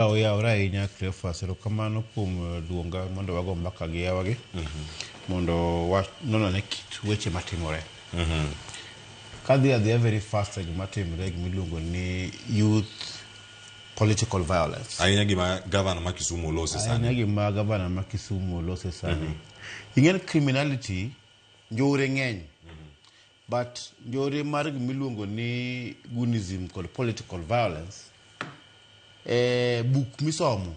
Oyawre ahinya Cleophas, erokamano kuom luonga mondo wago mbaka gi yawagi mondo wanonone kit weche matimore. Kadhi adhiya very fast e gima timore gimiluongo ni youth political violence. Ahinya gima gavana ma Kisumu olose sani. Ahinya gima gavana ma Kisumu olose sani. Ing'en criminality njore ng'eny. But njore mar gimiluongo ni gunism kod political violence buk misomo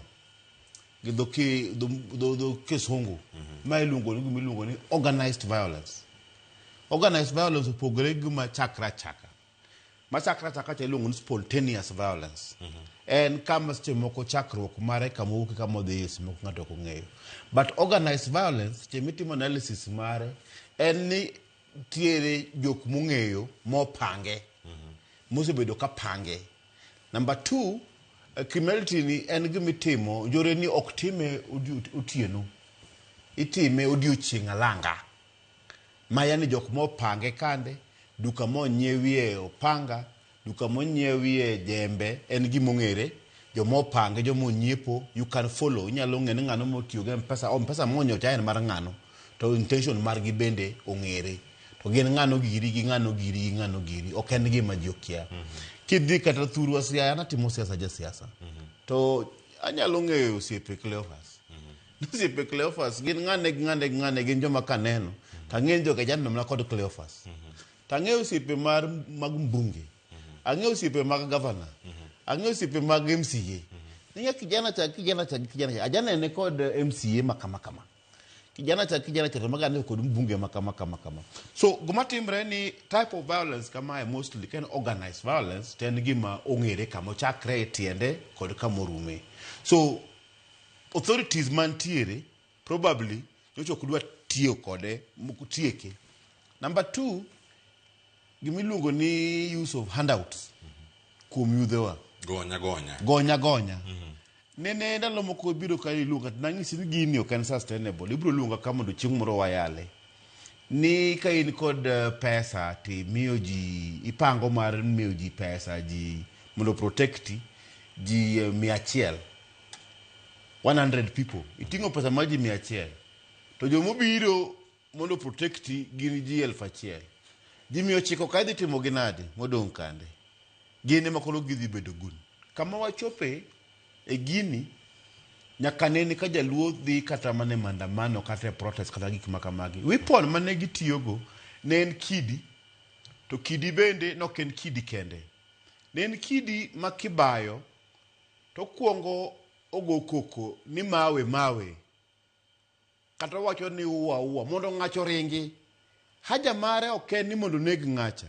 gi dho kisungu ma iluongo ni organized violence. Organized violence opogore gi ma chakra chaka. Ma chakra chaka cha iluongo ni spontaneous violence. En kama seche moko chakruok mare kama wuok kama odhi moko ng'ato ok ong'eyo. But organized violence seche mitimo analysis mare en ni tiere jok mong'eyo mopange. Mosebedo ka pange. Number 2, criminality ni en gimitimo njore ni ok time otieno. Itime odiochieng' alanga. Maya ni jok mopange kande, duka monyiewie opanga, duka monyiewie jembe, en gimong'ere, jomopange, jomonyiepo, you can follow. Inyalo ng'e ni ng'ano motiyo gi mpesa monyocha en mar ng'ano, to intention margi bende ong'ere. To gin ng'ano giri gi ng'ano giri gi ng'ano giri, ok en gima ji okia. Kidhi kata thurwa siaya natimo siasa ja siasa. To anyalo ng'eyo osiepe Cleophas. Osiepe Cleophas gin ng'ane gin joma kaneno. Tang'eyo joka jana mna kod Cleophas. Tang'eyo osiepe mag mbunge. Ang'eyo osiepe mag governor. Ang'eyo osiepe mag MCA. Ninga kijana cha. Ajana ene kod MCA makama. Kijana cha magane kod mbunge makama. So gima timre ni type of violence kama mostly can organized violence ten gima ong'ere kama chakre e tiende kod kama orume. So authorities mantiere probably nyocho kudwa tiyo kode tieke. Number 2, gimiluongo ni use of handouts kuom yudhewa. Gonya. Nene ndalo moko biro ka iluonga nang'isi ni gini ok en sustainable. Ibiro luonga kama mondo chieng' moro wayale. Ni ka in kod pesa ti miyo ji ipango mar miyo ji pesa ji mondo protect ji 100 people. Iting'o pesa mar ji 100. To jomobiro mondo protect gin ji 1,000. Ji 900 ka idhi timo ginade modong' kande. Gine makolo gidhi bedo gun. Kama wachope e gini nyaka neni ka jaluo dhi kata mane mandamano kata protest kata gik makamagi. Weapon mane gitiyogo ne en kidi. To kidi bende nok en kidi kende. Ne en kidi makibayo to kuongo ogo koko ni mawe. Kata wacho ni uwa mondo ng'acho ringi. Haja mare ok en ni mondo neg ng'acha.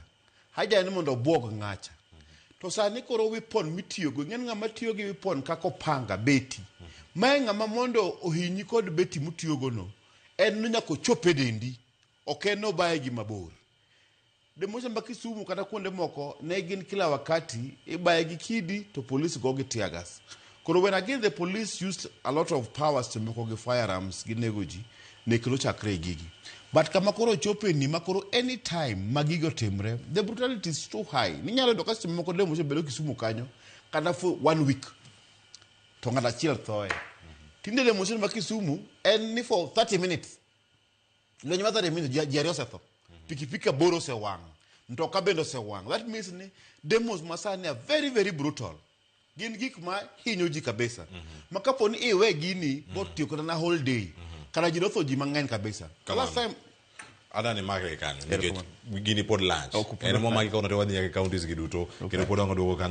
Haja ni mondo obwog ng'acha. To sani koro weapon mitiyogo, ng'en ng'ama tiyo gi weapon kako panga beti. Mae ng'ama mondo ohinyi kod beti mutiyogo no, en ni nyako chope dendi, ok en obaye gi mabor. Demosha mba Kisumu kata kuonde moko, ne gin kila wakati, ibaye gi kidi to police go gi tear gas. Koro when again the police used a lot of powers to moko gi firearms gi negoji, ne kilo chakre gigi. But kama koro chope ni makoro anytime magigo timre, the brutality is too high. Ninyalo doka simu moko demo bedo Kisumu kanyo, kana for 1 week. To ngata chiel thoe. Tinde demo mba Kisumu, en ni for 30 minutes. Lo nyima 30 minutes, jari osetho. Pikipika boro se wang. Mtoka bendo se wang. That means ni demos masani are very, very brutal. Gin gik ma hinyo ji kabisa. Makapo ni iwe gini, bot tiyo na whole day. Kana jirotho ji mang'eny kabisa. Last time Adani mage kanyo. Gini pod lunch. Ene mo magi kono te wadhi nyaka counties giduto. Kendo pod wango duogo kanyo.